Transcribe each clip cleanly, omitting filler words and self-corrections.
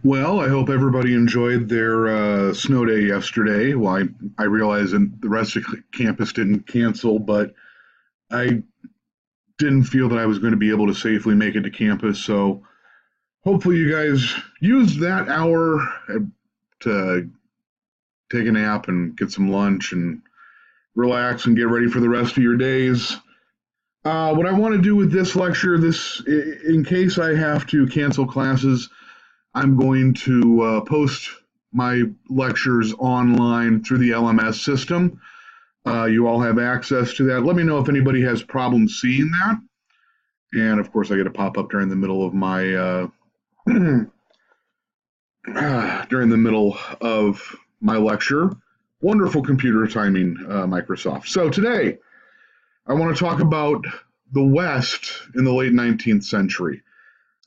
Well, I hope everybody enjoyed their snow day yesterday. Well, I realize that the rest of campus didn't cancel, but I didn't feel that I was going to be able to safely make it to campus. So hopefully you guys used that hour to take a nap and get some lunch and relax and get ready for the rest of your days. What I want to do with this lecture, in case I have to cancel classes, I'm going to post my lectures online through the LMS system. You all have access to that. Let me know if anybody has problems seeing that. And of course, I get a pop up during the middle of my during the middle of my lecture. Wonderful computer timing, Microsoft. So today, I want to talk about the West in the late 19th century.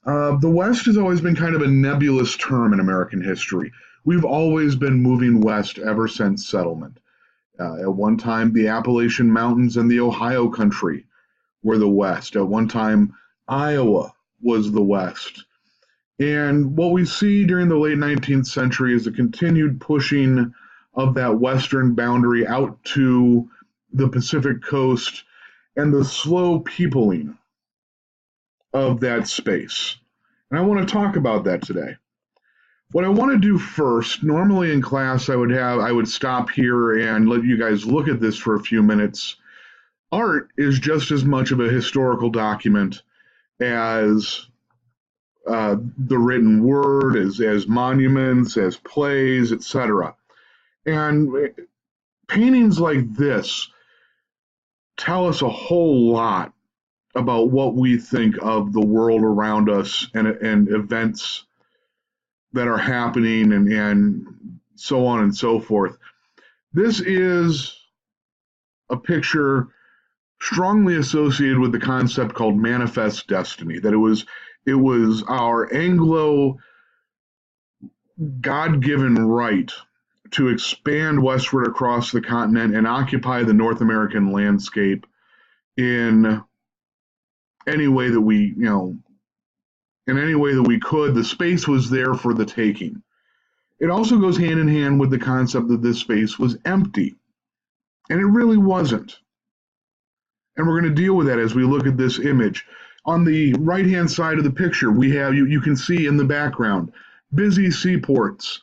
The West has always been kind of a nebulous term in American history. We've always been moving west ever since settlement. At one time, the Appalachian Mountains and the Ohio country were the West. At one time, Iowa was the West. And what we see during the late 19th century is a continued pushing of that western boundary out to the Pacific coast and the slow peopling of that space. And I want to talk about that today. What I want to do first, normally in class I would stop here and let you guys look at this for a few minutes. Art is just as much of a historical document as the written word, as monuments, as plays, etc. And paintings like this tell us a whole lot about what we think of the world around us and events that are happening and so on and so forth. This is a picture strongly associated with the concept called manifest destiny, that it was our Anglo God-given right to expand westward across the continent and occupy the North American landscape in any way that in any way that we could. The space was there for the taking. It also goes hand in hand with the concept that this space was empty, and it really wasn't. And we're going to deal with that as we look at this image. On the right-hand side of the picture, we have, you can see in the background, busy seaports,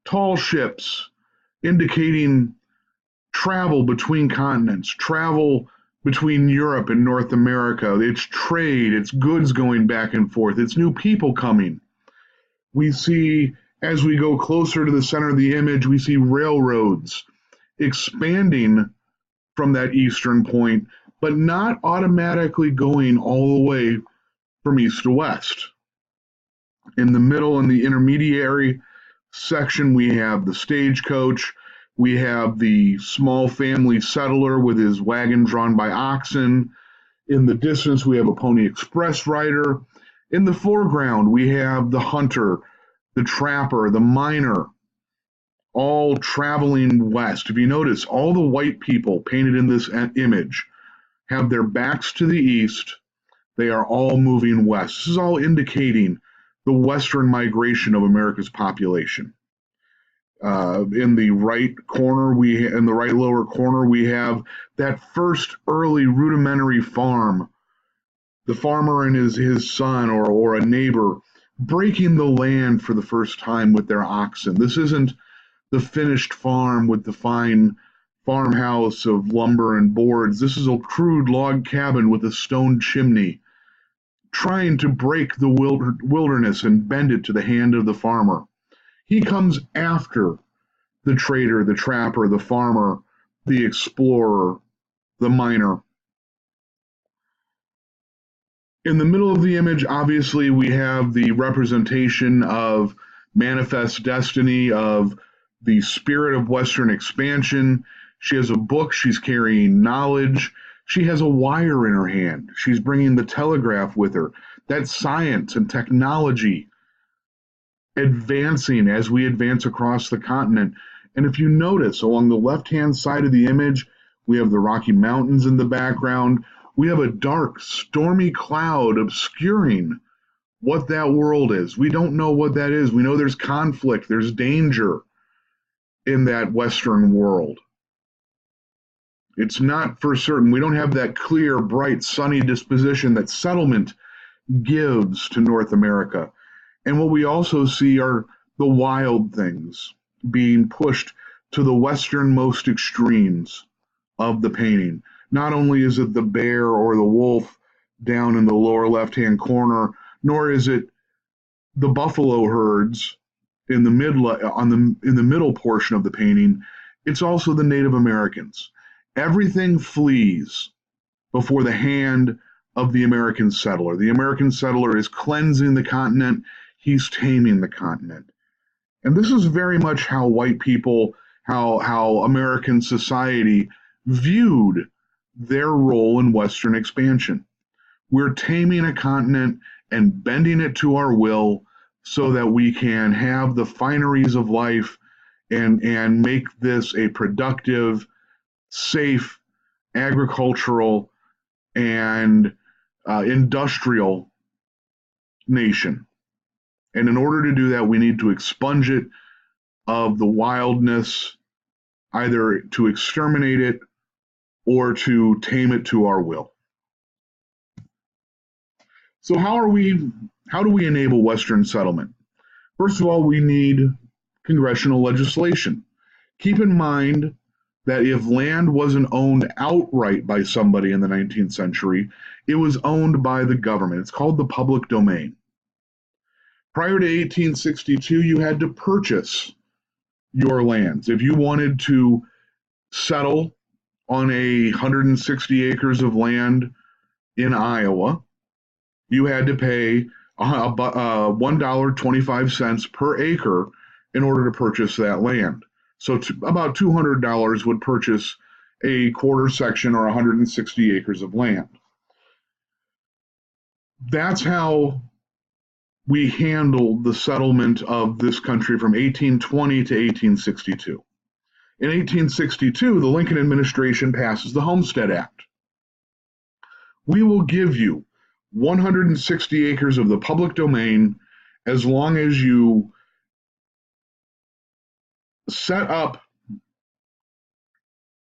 tall ships indicating travel between continents, travel between Europe and North America. It's trade, it's goods going back and forth, it's new people coming. We see, as we go closer to the center of the image, we see railroads expanding from that eastern point, but not automatically going all the way from east to west. In the middle, in the intermediary section, we have the stagecoach. We have the small family settler with his wagon drawn by oxen. In the distance, we have a Pony Express rider. In the foreground, we have the hunter, the trapper, the miner, all traveling west. If you notice, all the white people painted in this image have their backs to the east. They are all moving west. This is all indicating the western migration of America's population. In the right corner, in the right lower corner, we have that first early rudimentary farm. The farmer and his son or a neighbor breaking the land for the first time with their oxen. This isn't the finished farm with the fine farmhouse of lumber and boards. This is a crude log cabin with a stone chimney, trying to break the wilderness and bend it to the hand of the farmer. He comes after the trader, the trapper, the farmer, the explorer, the miner. In the middle of the image, obviously, we have the representation of manifest destiny, of the spirit of Western expansion. She has a book, she's carrying knowledge. She has a wire in her hand. She's bringing the telegraph with her. That's science and technology advancing as we advance across the continent. And if you notice, along the left-hand side of the image, we have the Rocky Mountains in the background. We have a dark, stormy cloud obscuring what that world is. We don't know what that is. We know there's conflict, there's danger in that Western world. It's not for certain. We don't have that clear, bright, sunny disposition that settlement gives to North America. And what we also see are the wild things being pushed to the westernmost extremes of the painting. Not only is it the bear or the wolf down in the lower left-hand corner, nor is it the buffalo herds in the middle portion of the painting. It's also the Native Americans. Everything flees before the hand of the American settler. The American settler is cleansing the continent, he's taming the continent. And this is very much how white people, how American society viewed their role in Western expansion. We're taming a continent and bending it to our will so that we can have the fineries of life and make this a productive, safe, agricultural, and industrial nation. And in order to do that, we need to expunge it of the wildness, either to exterminate it or to tame it to our will. So how do we enable Western settlement? First of all, we need congressional legislation. Keep in mind that if land wasn't owned outright by somebody in the 19th century, it was owned by the government. It's called the public domain. Prior to 1862, you had to purchase your lands. If you wanted to settle on 160 acres of land in Iowa, you had to pay $1.25 per acre in order to purchase that land. So about $200 would purchase a quarter section or 160 acres of land. That's how we handled the settlement of this country from 1820 to 1862. In 1862, the Lincoln administration passes the Homestead Act. We will give you 160 acres of the public domain as long as you set up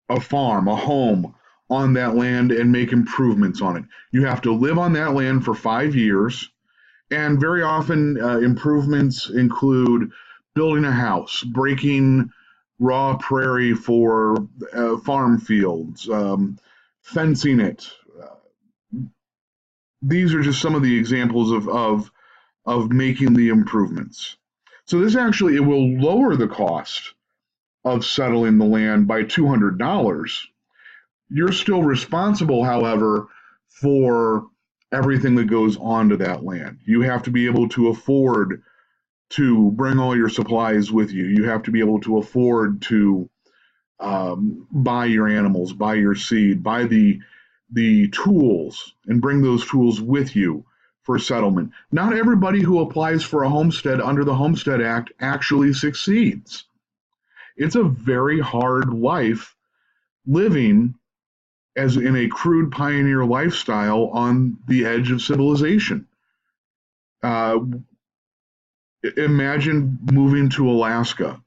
a farm, a home on that land and make improvements on it. You have to live on that land for 5 years, and very often improvements include building a house, breaking raw prairie for farm fields, fencing it. These are just some of the examples of making the improvements. So this actually, it will lower the cost of settling the land by $200. You're still responsible, however, for everything that goes onto that land. You have to be able to afford to bring all your supplies with you. You have to be able to afford to buy your animals, buy your seed, buy the tools, and bring those tools with you for settlement. Not everybody who applies for a homestead under the Homestead Act actually succeeds. It's a very hard life living as in a crude pioneer lifestyle on the edge of civilization. Imagine moving to Alaska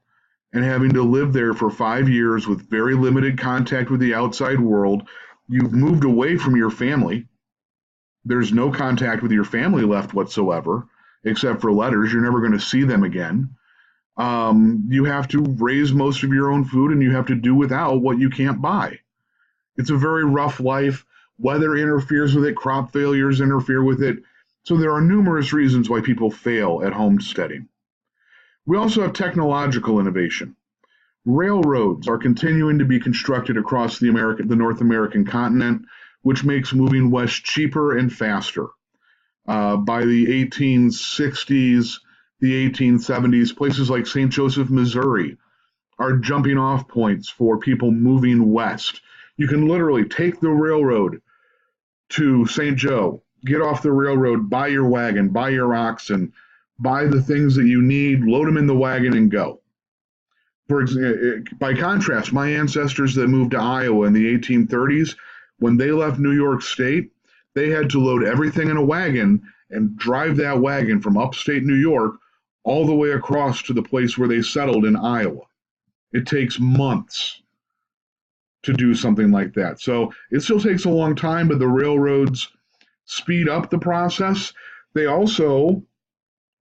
and having to live there for 5 years with very limited contact with the outside world. You've moved away from your family. There's no contact with your family left whatsoever, except for letters. You're never going to see them again. You have to raise most of your own food, and you have to do without what you can't buy. It's a very rough life. Weather interferes with it, crop failures interfere with it. So there are numerous reasons why people fail at homesteading. We also have technological innovation. Railroads are continuing to be constructed across the North American continent, which makes moving west cheaper and faster. By the 1860s, the 1870s, places like St. Joseph, Missouri, are jumping off points for people moving west. You can literally take the railroad to St. Joe, get off the railroad, buy your wagon, buy your oxen, buy the things that you need, load them in the wagon, and go. By contrast, my ancestors that moved to Iowa in the 1830s, when they left New York State, they had to load everything in a wagon and drive that wagon from upstate New York all the way across to the place where they settled in Iowa. It takes months to do something like that. So it still takes a long time, but the railroads speed up the process. They also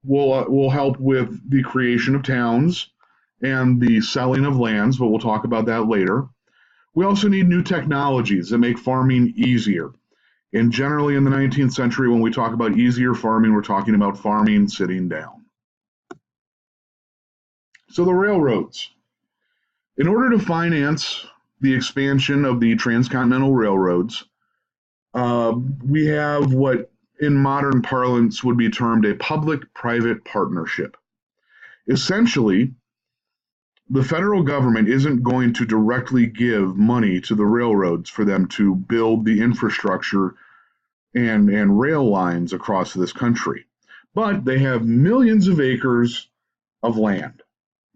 will help with the creation of towns and the selling of lands, but we'll talk about that later. We also need new technologies that make farming easier. And generally in the 19th century, when we talk about easier farming, we're talking about farming sitting down. So the railroads. In order to finance the expansion of the transcontinental railroads, we have what in modern parlance would be termed a public-private partnership. Essentially, the federal government isn't going to directly give money to the railroads for them to build the infrastructure and rail lines across this country. But they have millions of acres of land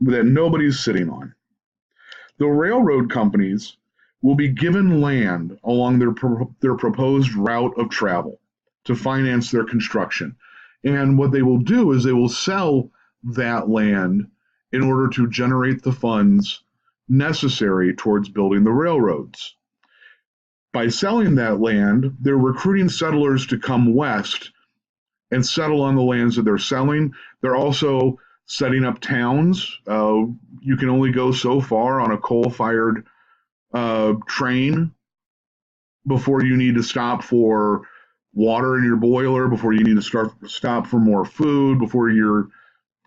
that nobody's sitting on. The railroad companies will be given land along their proposed route of travel to finance their construction. And what they will do is they will sell that land in order to generate the funds necessary towards building the railroads. By selling that land, they're recruiting settlers to come west and settle on the lands that they're selling. They're also setting up towns. You can only go so far on a coal-fired train before you need to stop for water in your boiler, before you need to stop for more food, before you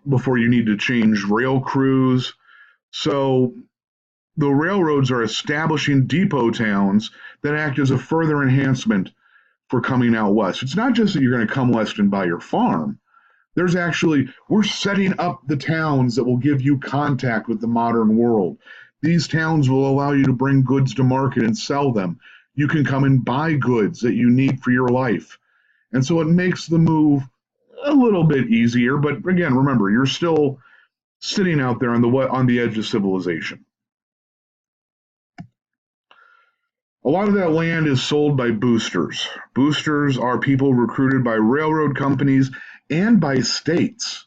need to change rail crews. So the railroads are establishing depot towns that act as a further enhancement for coming out west. It's not just that you're going to come west and buy your farm. We're setting up the towns that will give you contact with the modern world. These towns will allow you to bring goods to market and sell them. You can come and buy goods that you need for your life. And so it makes the move a little bit easier. But again, remember, you're still sitting out there on the edge of civilization. A lot of that land is sold by boosters. Boosters are people recruited by railroad companies and by states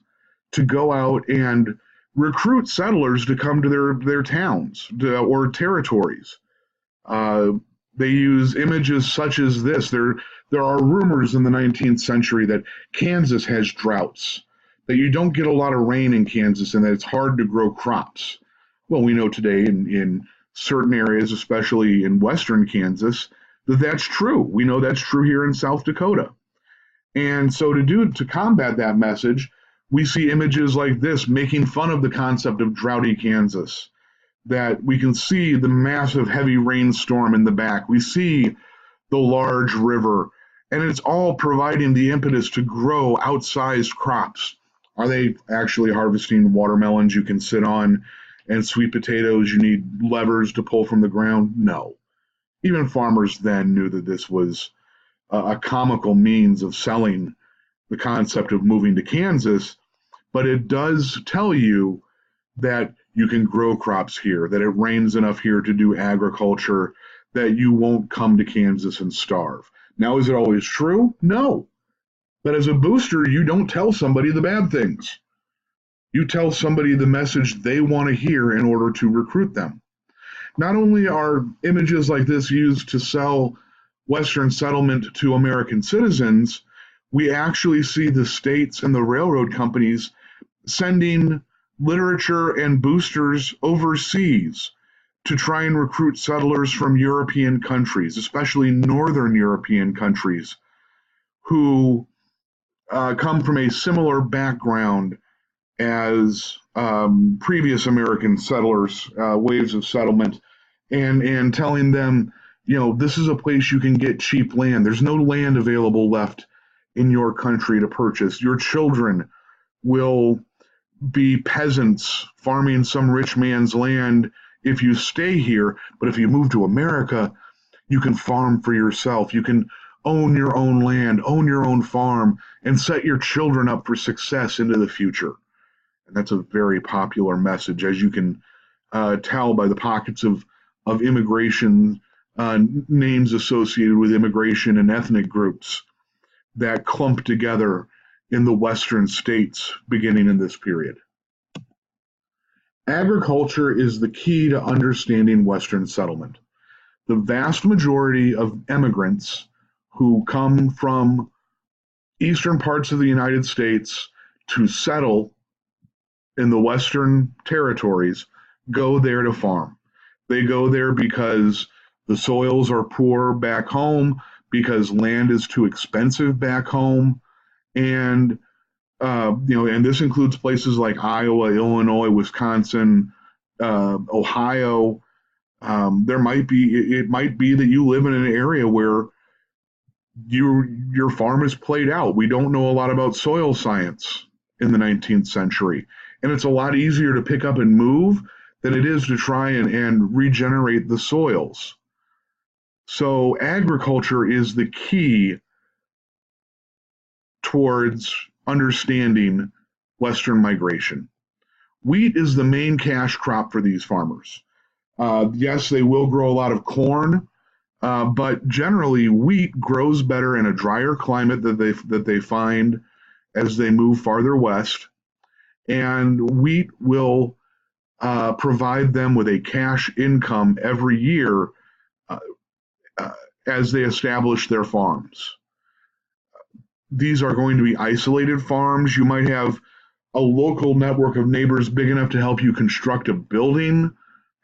to go out and recruit settlers to come to their towns or territories. They use images such as this. There are rumors in the 19th century that Kansas has droughts, that you don't get a lot of rain in Kansas, and that it's hard to grow crops. Well, we know today in certain areas, especially in western Kansas, that that's true. We know that's true here in South Dakota. And so to combat that message, we see images like this making fun of the concept of droughty Kansas, that we can see the massive heavy rainstorm in the back. We see the large river, and it's all providing the impetus to grow outsized crops. Are they actually harvesting watermelons you can sit on and sweet potatoes you need levers to pull from the ground? No. Even farmers then knew that this was a comical means of selling the concept of moving to Kansas, but it does tell you that you can grow crops here, that it rains enough here to do agriculture, that you won't come to Kansas and starve. Now, is it always true? No. But as a booster, you don't tell somebody the bad things. You tell somebody the message they want to hear in order to recruit them. Not only are images like this used to sell Western settlement to American citizens, we actually see the states and the railroad companies sending literature and boosters overseas to try and recruit settlers from European countries, especially Northern European countries, who come from a similar background as previous American settlers, waves of settlement, and telling them, this is a place you can get cheap land. There's no land available left in your country to purchase. Your children will be peasants farming some rich man's land if you stay here, but if you move to America, you can farm for yourself. You can own your own land, own your own farm, and set your children up for success into the future. And that's a very popular message, as you can tell by the pockets of immigration, names associated with immigration and ethnic groups. that clump together in the western states beginning in this period. Agriculture is the key to understanding Western settlement. The vast majority of immigrants who come from eastern parts of the United States to settle in the Western territories go there to farm. They go there because the soils are poor back home, because land is too expensive back home, and and this includes places like Iowa, Illinois, Wisconsin, Ohio. It might be that you live in an area where your farm is played out. We don't know a lot about soil science in the 19th century, and it's a lot easier to pick up and move than it is to try and regenerate the soils. So agriculture is the key towards understanding Western migration. Wheat is the main cash crop for these farmers. Yes, they will grow a lot of corn, but generally wheat grows better in a drier climate that they find as they move farther west, and wheat will provide them with a cash income every year uh, as they establish their farms. These are going to be isolated farms. You might have a local network of neighbors big enough to help you construct a building,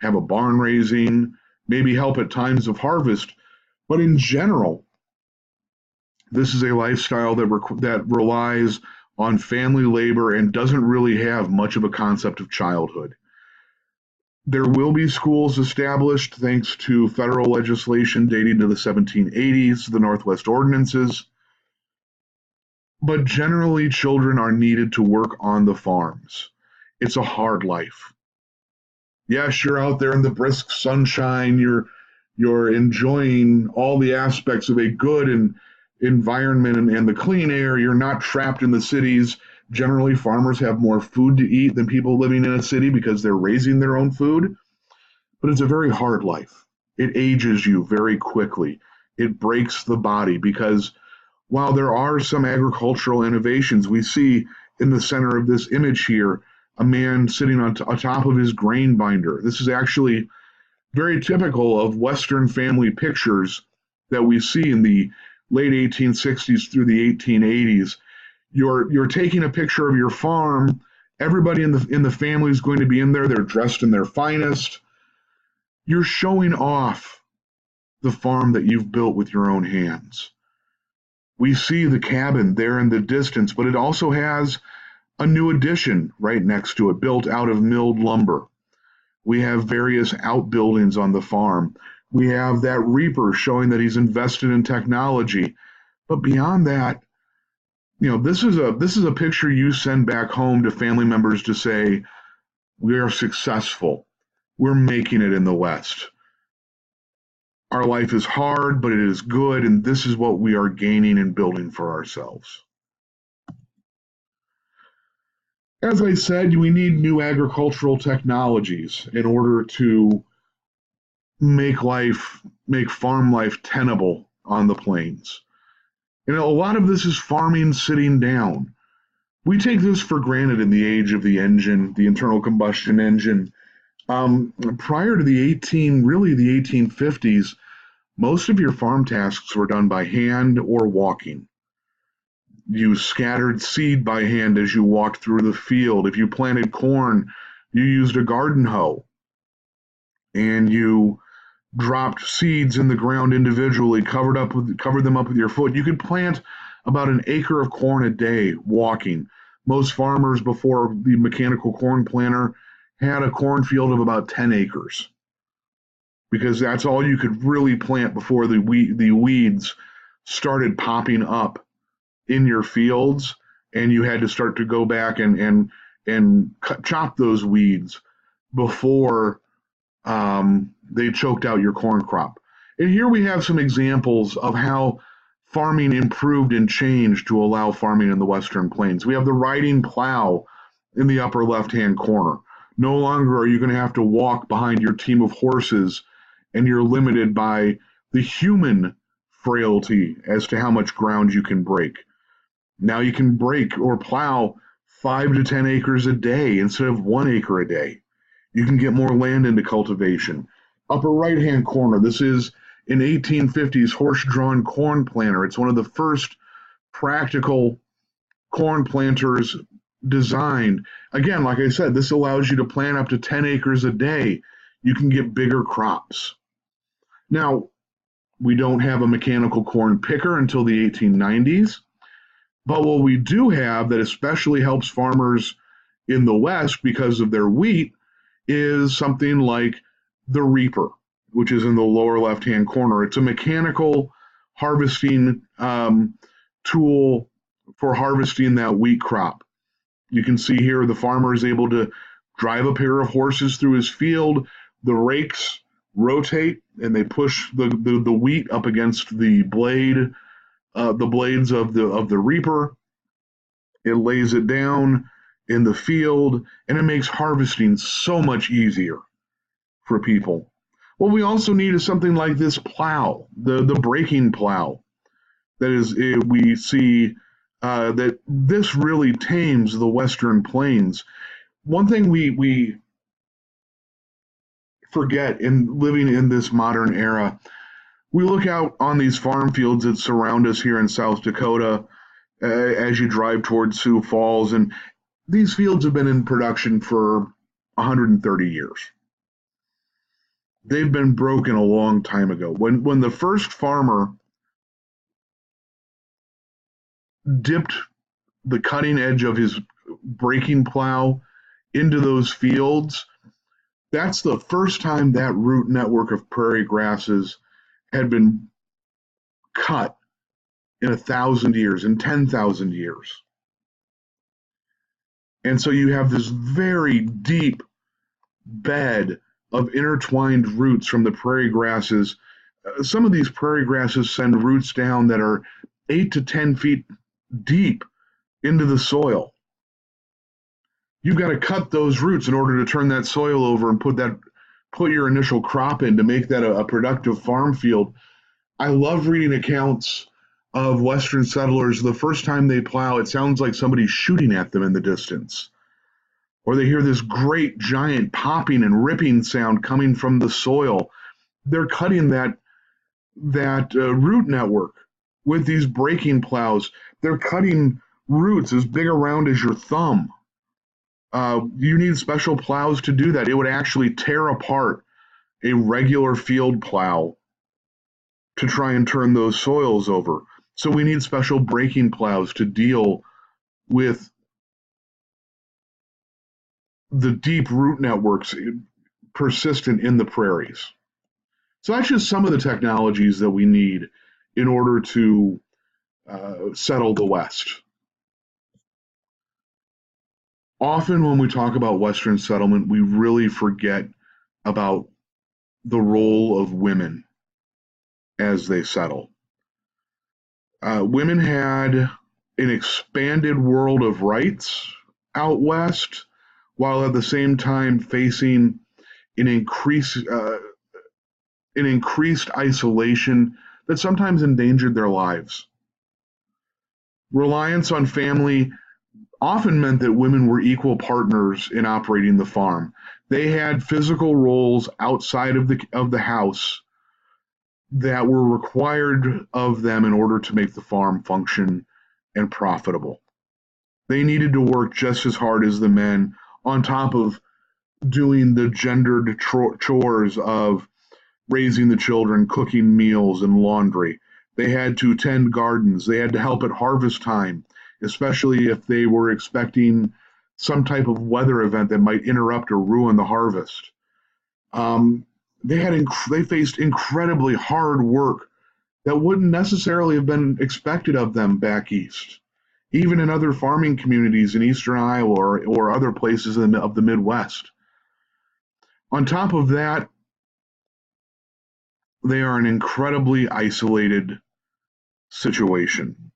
have a barn raising, maybe help at times of harvest. But in general, this is a lifestyle that relies on family labor and doesn't really have much of a concept of childhood. There will be schools established thanks to federal legislation dating to the 1780s, the Northwest Ordinances. But generally, children are needed to work on the farms. It's a hard life. Yes, you're out there in the brisk sunshine. You're enjoying all the aspects of a good environment and the clean air. You're not trapped in the cities. Generally, farmers have more food to eat than people living in a city because they're raising their own food. But it's a very hard life. It ages you very quickly. It breaks the body because while there are some agricultural innovations, we see in the center of this image here a man sitting on top of his grain binder. This is actually very typical of Western family pictures that we see in the late 1860s through the 1880s. You're taking a picture of your farm. Everybody in the family is going to be in there. They're dressed in their finest. You're showing off the farm that you've built with your own hands. We see the cabin there in the distance, but it also has a new addition right next to it, built out of milled lumber. We have various outbuildings on the farm. We have that reaper showing that he's invested in technology. But beyond that, this is a picture you send back home to family members to say, we are successful. We're making it in the West. Our life is hard, but it is good, and this is what we are gaining and building for ourselves. As I said, we need new agricultural technologies in order to make farm life tenable on the plains. A lot of this is farming sitting down. We take this for granted in the age of the engine, the internal combustion engine. Prior to the 1850s, most of your farm tasks were done by hand or walking. You scattered seed by hand as you walked through the field. If you planted corn, you used a garden hoe. And you dropped seeds in the ground individually, covered them up with your foot. You could plant about an acre of corn a day walking. Most farmers before the mechanical corn planter had a cornfield of about 10 acres because that's all you could really plant before the weeds started popping up in your fields, and you had to start to go back and chop those weeds before they choked out your corn crop. And here we have some examples of how farming improved and changed to allow farming in the Western Plains. We have the riding plow in the upper left-hand corner. No longer are you going to have to walk behind your team of horses, and you're limited by the human frailty as to how much ground you can break. Now you can break or plow 5 to 10 acres a day instead of 1 acre a day. You can get more land into cultivation. Upper right-hand corner, this is an 1850s horse-drawn corn planter. It's one of the first practical corn planters designed. Again, like I said, this allows you to plant up to 10 acres a day. You can get bigger crops. Now, we don't have a mechanical corn picker until the 1890s, but what we do have that especially helps farmers in the West because of their wheat is something like the reaper, which is in the lower left-hand corner. It's a mechanical harvesting tool for harvesting that wheat crop. You can see here the farmer is able to drive a pair of horses through his field. The rakes rotate and they push the wheat up against the blades of the reaper. It lays it down in the field and it makes harvesting so much easier for people. What we also need is something like this plow, the breaking plow. That is, we see that this really tames the Western plains. One thing we forget in living in this modern era, we look out on these farm fields that surround us here in South Dakota as you drive towards Sioux Falls, and these fields have been in production for 130 years. They've been broken a long time ago. When the first farmer dipped the cutting edge of his breaking plow into those fields, that's the first time that root network of prairie grasses had been cut in 1,000 years, in 10,000 years. And so you have this very deep bed of intertwined roots from the prairie grasses. Some of these prairie grasses send roots down that are 8 to 10 feet deep into the soil. You've got to cut those roots in order to turn that soil over and put your initial crop in to make that a productive farm field. I love reading accounts of Western settlers. The first time they plow, it sounds like somebody's shooting at them in the distance. Or they hear this great giant popping and ripping sound coming from the soil. They're cutting that root network with these breaking plows. They're cutting roots as big around as your thumb. You need special plows to do that. It would actually tear apart a regular field plow to try and turn those soils over. So we need special breaking plows to deal with the deep root networks persistent in the prairies. So that's just some of the technologies that we need in order to settle the West. Often when we talk about Western settlement, we really forget about the role of women as they settle. Women had an expanded world of rights out west, while at the same time facing an increased isolation that sometimes endangered their lives. Reliance on family often meant that women were equal partners in operating the farm. They had physical roles outside of the house that were required of them in order to make the farm function and profitable. They needed to work just as hard as the men, on top of doing the gendered chores of raising the children, cooking meals, and laundry. They had to tend gardens. They had to help at harvest time, especially if they were expecting some type of weather event that might interrupt or ruin the harvest. They faced incredibly hard work that wouldn't necessarily have been expected of them back east, even in other farming communities in eastern Iowa or other places of the Midwest. On top of that, they are an incredibly isolated situation.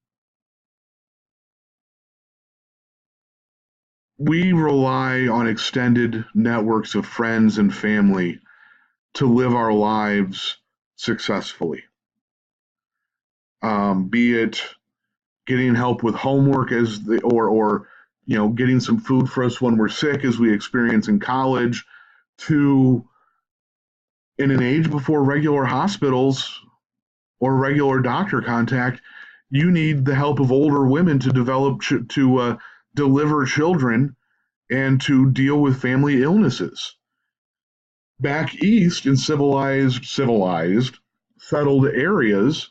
We rely on extended networks of friends and family to live our lives successfully. be it getting help with homework or getting some food for us when we're sick, as we experience in college, to in an age before regular hospitals or regular doctor contact, you need the help of older women to deliver children and to deal with family illnesses. Back east in civilized, settled areas,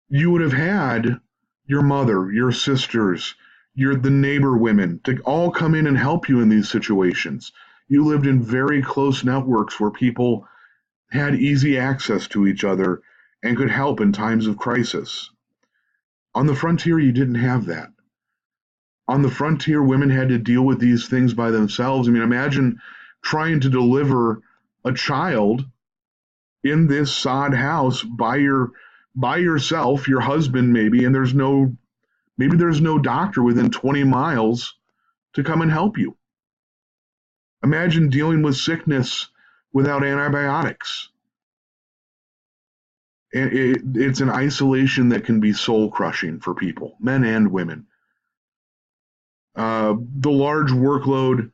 you would have had your mother, your sisters, the neighbor women to all come in and help you in these situations. You lived in very close networks where people had easy access to each other and could help in times of crisis. On the frontier, you didn't have that. On the frontier, women had to deal with these things by themselves. I mean, imagine trying to deliver a child in this sod house by yourself, your husband maybe, and there's no doctor within 20 miles to come and help you. Imagine dealing with sickness without antibiotics. It's an isolation that can be soul crushing for people, men and women. The large workload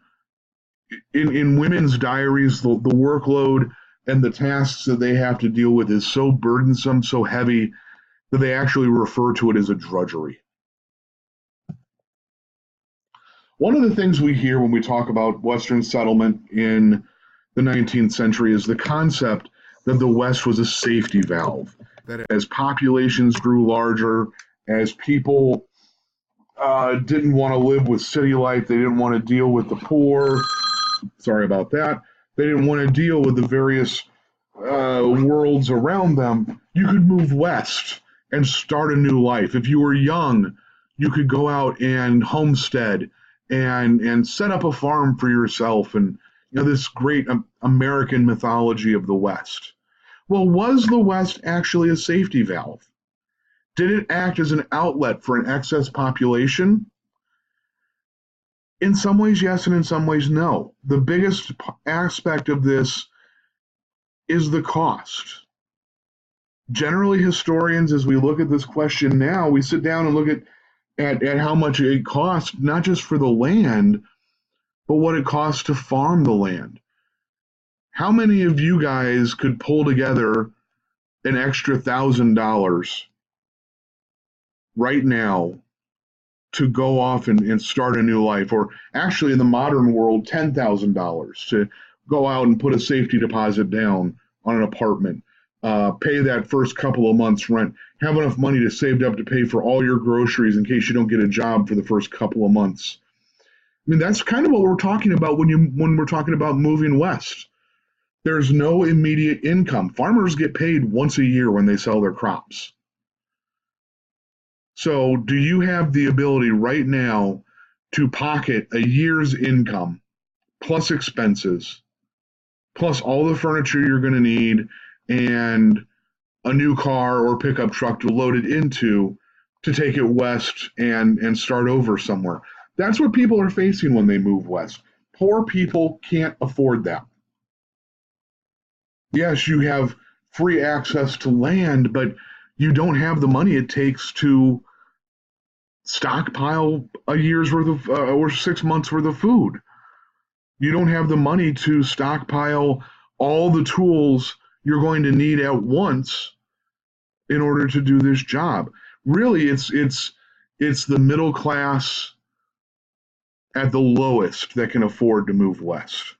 in women's diaries, the workload and the tasks that they have to deal with is so burdensome, so heavy, that they actually refer to it as a drudgery. One of the things we hear when we talk about Western settlement in the 19th century is the concept that the West was a safety valve, that as populations grew larger, as people didn't want to live with city life, they didn't want to deal with the poor, sorry about that, they didn't want to deal with the various worlds around them, you could move west and start a new life. If you were young, you could go out and homestead and set up a farm for yourself, and this great American mythology of the West. Well, was the West actually a safety valve? Did it act as an outlet for an excess population? In some ways, yes, and in some ways, no. The biggest aspect of this is the cost. Generally, historians, as we look at this question now, we sit down and look at how much it costs, not just for the land, but what it costs to farm the land. How many of you guys could pull together an extra $1,000 right now to go off and start a new life? Or actually, in the modern world, $10,000 to go out and put a safety deposit down on an apartment, pay that first couple of months' rent, have enough money to save up to pay for all your groceries in case you don't get a job for the first couple of months. I mean, that's kind of what we're talking about when we're talking about moving west. There's no immediate income. Farmers get paid once a year when they sell their crops. So do you have the ability right now to pocket a year's income plus expenses, plus all the furniture you're going to need and a new car or pickup truck to load it into to take it west and start over somewhere? That's what people are facing when they move west. Poor people can't afford that. Yes, you have free access to land, but you don't have the money it takes to stockpile a year's worth of or 6 months worth of food. You don't have the money to stockpile all the tools you're going to need at once in order to do this job. Really, it's the middle class at the lowest that can afford to move west.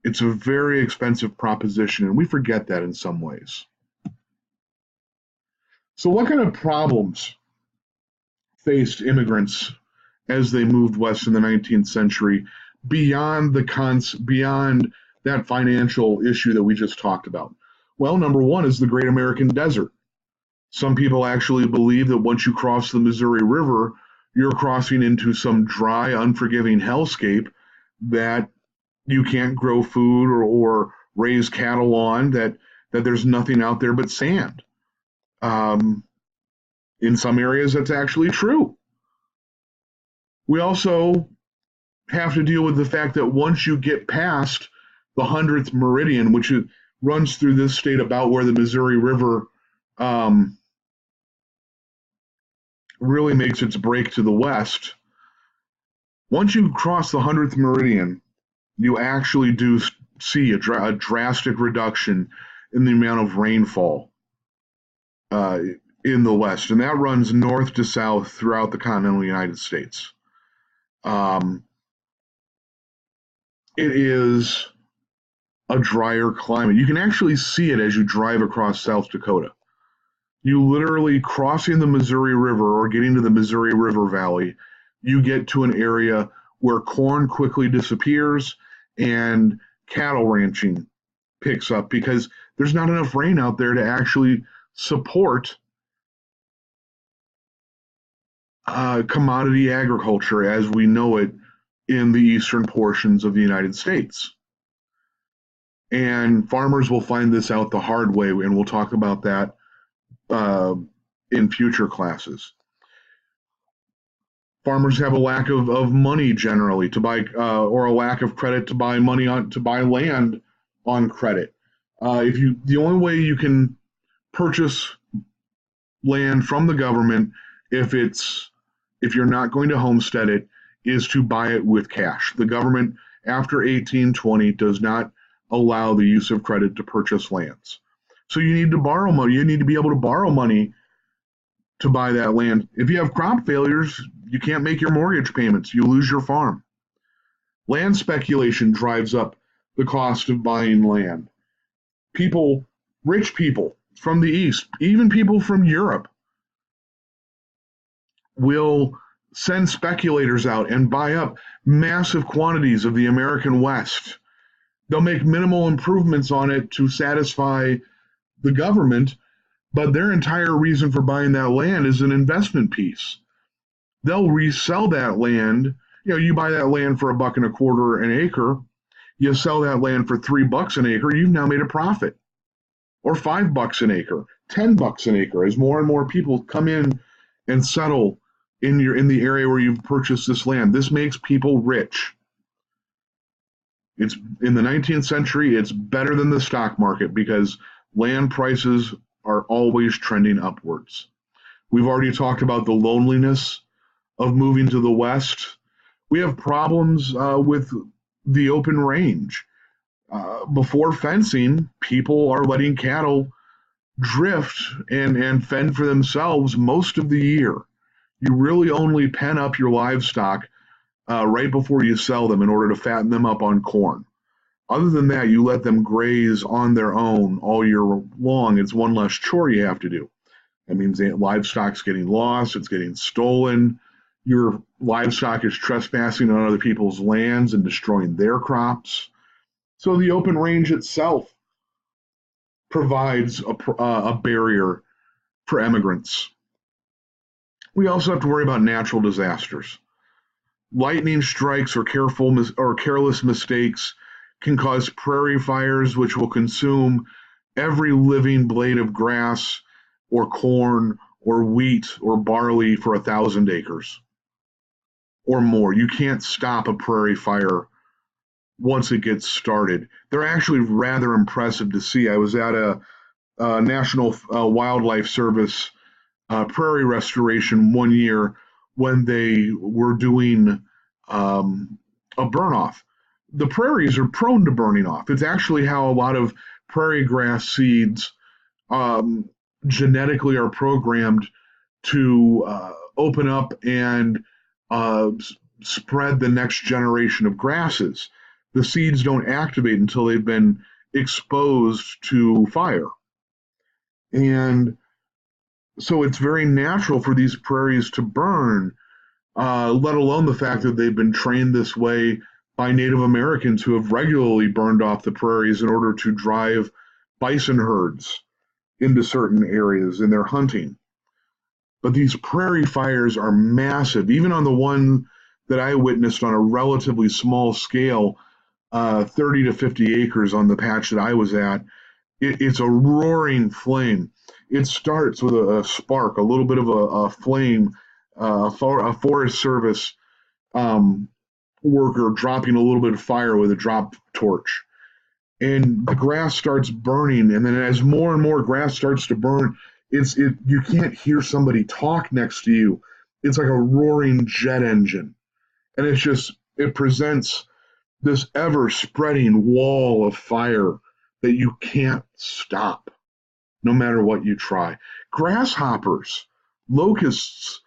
It's a very expensive proposition, and we forget that in some ways. So what kind of problems faced immigrants as they moved west in the 19th century beyond that financial issue that we just talked about? Well, number one is the Great American Desert. Some people actually believe that once you cross the Missouri River, you're crossing into some dry, unforgiving hellscape that you can't grow food or raise cattle on, that there's nothing out there but sand. In some areas, that's actually true. We also have to deal with the fact that once you get past the 100th meridian, which runs through this state about where the Missouri River really makes its break to the west, once you cross the 100th meridian, you actually do see a drastic reduction in the amount of rainfall uh, in the west, and that runs north to south throughout the continental United States. Um, it is a drier climate. You can actually see it as you drive across South Dakota. You literally crossing the Missouri River or getting to the Missouri River Valley, you get to an area where corn quickly disappears and cattle ranching picks up because there's not enough rain out there to actually support commodity agriculture as we know it in the eastern portions of the United States. And farmers will find this out the hard way, and we'll talk about that in future classes. Farmers have a lack of money generally to buy, or a lack of credit to buy to buy land on credit. The only way you can purchase land from the government if you're not going to homestead it is to buy it with cash. The government after 1820 does not allow the use of credit to purchase lands. So you need to borrow money. You need to be able to borrow money to buy that land. If you have crop failures, you can't make your mortgage payments. You lose your farm. Land speculation drives up the cost of buying land. Rich people from the East, even people from Europe, will send speculators out and buy up massive quantities of the American West. They'll make minimal improvements on it to satisfy the government, but their entire reason for buying that land is an investment piece. They'll resell that land. You buy that land for $1.25 an acre. You sell that land for $3 an acre. You've now made a profit, or $5 an acre, $10 an acre, as more and more people come in and settle in the area where you've purchased this land. This makes people rich. It's in the 19th century, it's better than the stock market because land prices are always trending upwards. We've already talked about the loneliness of moving to the west. We have problems with the open range. Before fencing, people are letting cattle drift and fend for themselves most of the year. You really only pen up your livestock right before you sell them in order to fatten them up on corn. Other than that, you let them graze on their own all year long. It's one less chore you have to do. That means that livestock's getting lost, it's getting stolen. Your livestock is trespassing on other people's lands and destroying their crops. So the open range itself provides a barrier for immigrants. We also have to worry about natural disasters. Lightning strikes or careless mistakes can cause prairie fires, which will consume every living blade of grass or corn or wheat or barley for 1,000 acres or more. You can't stop a prairie fire once it gets started. They're actually rather impressive to see. I was at a National Wildlife Service prairie restoration one year when they were doing a burn-off. The prairies are prone to burning off. It's actually how a lot of prairie grass seeds genetically are programmed to open up and spread the next generation of grasses. The seeds don't activate until they've been exposed to fire. And so it's very natural for these prairies to burn, let alone the fact that they've been trained this way by Native Americans who have regularly burned off the prairies in order to drive bison herds into certain areas in their hunting. But these prairie fires are massive. Even on the one that I witnessed on a relatively small scale, 30 to 50 acres on the patch that I was at, it's a roaring flame. It starts with a spark, a little bit of a flame, a Forest Service worker dropping a little bit of fire with a drop torch. And the grass starts burning, and then as more and more grass starts to burn, you can't hear somebody talk next to you it's like a roaring jet engine. And it presents this ever spreading wall of fire that you can't stop no matter what you try. Grasshoppers, locusts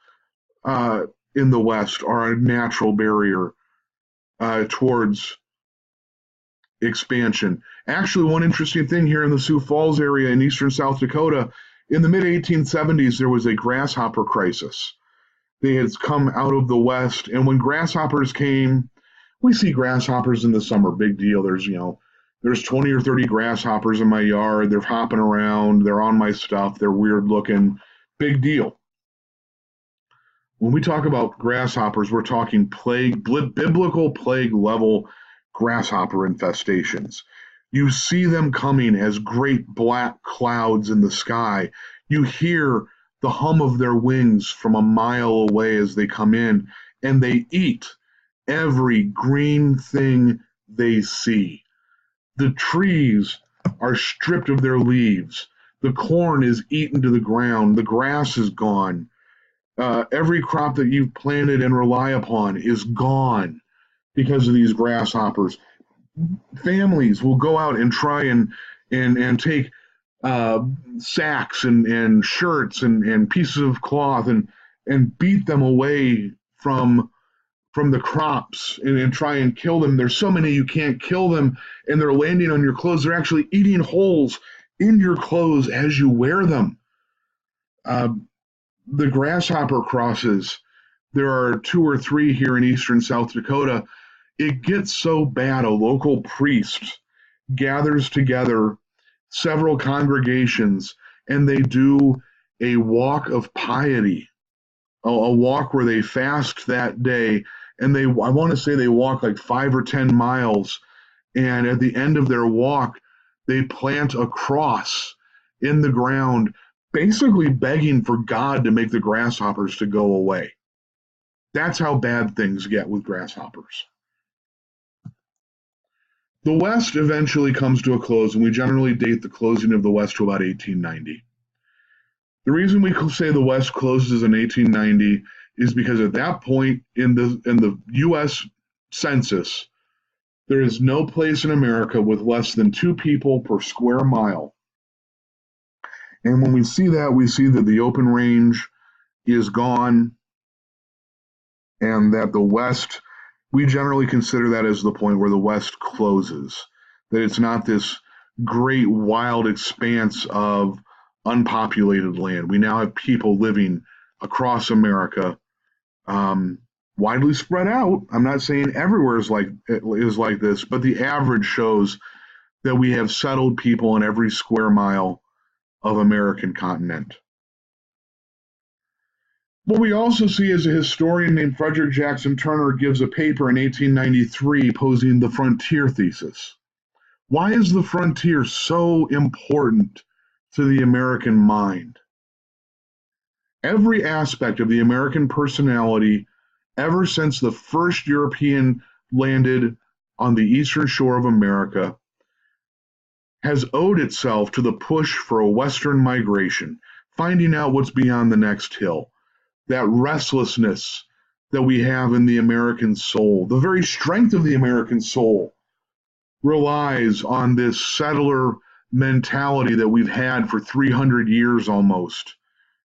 in the West are a natural barrier towards expansion. Actually, one interesting thing here in the Sioux Falls area in eastern South Dakota, in the mid 1870s, there was a grasshopper crisis. They had come out of the West, and when grasshoppers came, we see grasshoppers in the summer, big deal. There's 20 or 30 grasshoppers in my yard. They're hopping around. They're on my stuff. They're weird looking. Big deal. When we talk about grasshoppers, we're talking biblical plague level grasshopper infestations. You see them coming as great black clouds in the sky. You hear the hum of their wings from a mile away as they come in, and they eat every green thing they see. The trees are stripped of their leaves. The corn is eaten to the ground. The grass is gone. Every crop that you've planted and rely upon is gone because of these grasshoppers. Families will go out and try and take sacks and shirts and pieces of cloth and beat them away from the crops and try and kill them. There's so many you can't kill them, and they're landing on your clothes. They're actually eating holes in your clothes as you wear them. The grasshopper crosses, there are 2 or 3 here in eastern South Dakota. It gets so bad, a local priest gathers together several congregations and they do a walk of piety, a walk where they fast that day. And I want to say they walk like 5 or 10 miles. And at the end of their walk, they plant a cross in the ground, basically begging for God to make the grasshoppers to go away. That's how bad things get with grasshoppers. The West eventually comes to a close, and we generally date the closing of the West to about 1890. The reason we say the West closes in 1890 is because at that point in the U.S. Census, there is no place in America with less than 2 people per square mile. And when we see that, we see that the open range is gone and that the West, we generally consider that as the point where the West closes, that it's not this great wild expanse of unpopulated land. We now have people living across America, widely spread out. I'm not saying everywhere is like this, but the average shows that we have settled people in every square mile of American continent. What we also see is a historian named Frederick Jackson Turner gives a paper in 1893 posing the frontier thesis. Why is the frontier so important to the American mind? Every aspect of the American personality, ever since the first European landed on the eastern shore of America, has owed itself to the push for a Western migration, finding out what's beyond the next hill. That restlessness that we have in the American soul, the very strength of the American soul, relies on this settler mentality that we've had for 300 years almost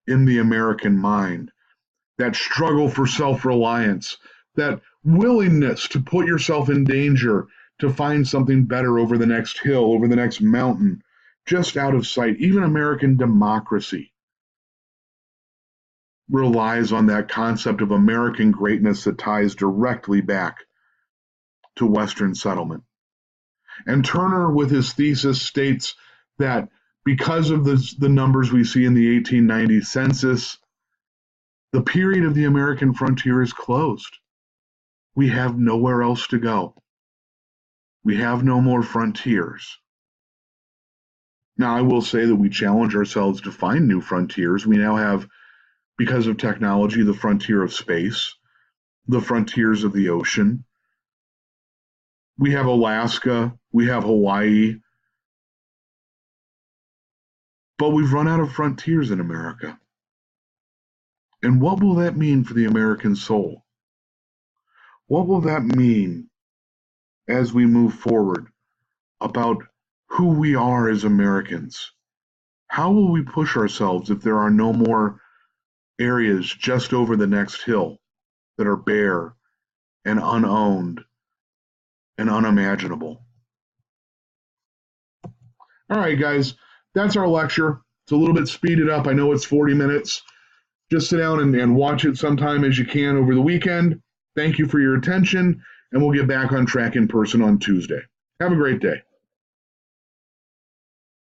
in the American mind. That struggle for self-reliance, that willingness to put yourself in danger to find something better over the next hill, over the next mountain, just out of sight. Even American democracy relies on that concept of American greatness that ties directly back to Western settlement. And Turner, with his thesis, states that because of the numbers we see in the 1890 census, the period of the American frontier is closed. We have nowhere else to go. We have no more frontiers. Now, I will say that we challenge ourselves to find new frontiers. We now have, because of technology, the frontier of space, the frontiers of the ocean. We have Alaska, we have Hawaii, but we've run out of frontiers in America. And what will that mean for the American soul? What will that mean as we move forward about who we are as Americans? How will we push ourselves if there are no more areas just over the next hill that are bare and unowned and unimaginable? All right, guys, that's our lecture. It's a little bit speeded up. I know it's 40 minutes. Just sit down and watch it sometime as you can over the weekend. Thank you for your attention, and we'll get back on track in person on Tuesday. Have a great day.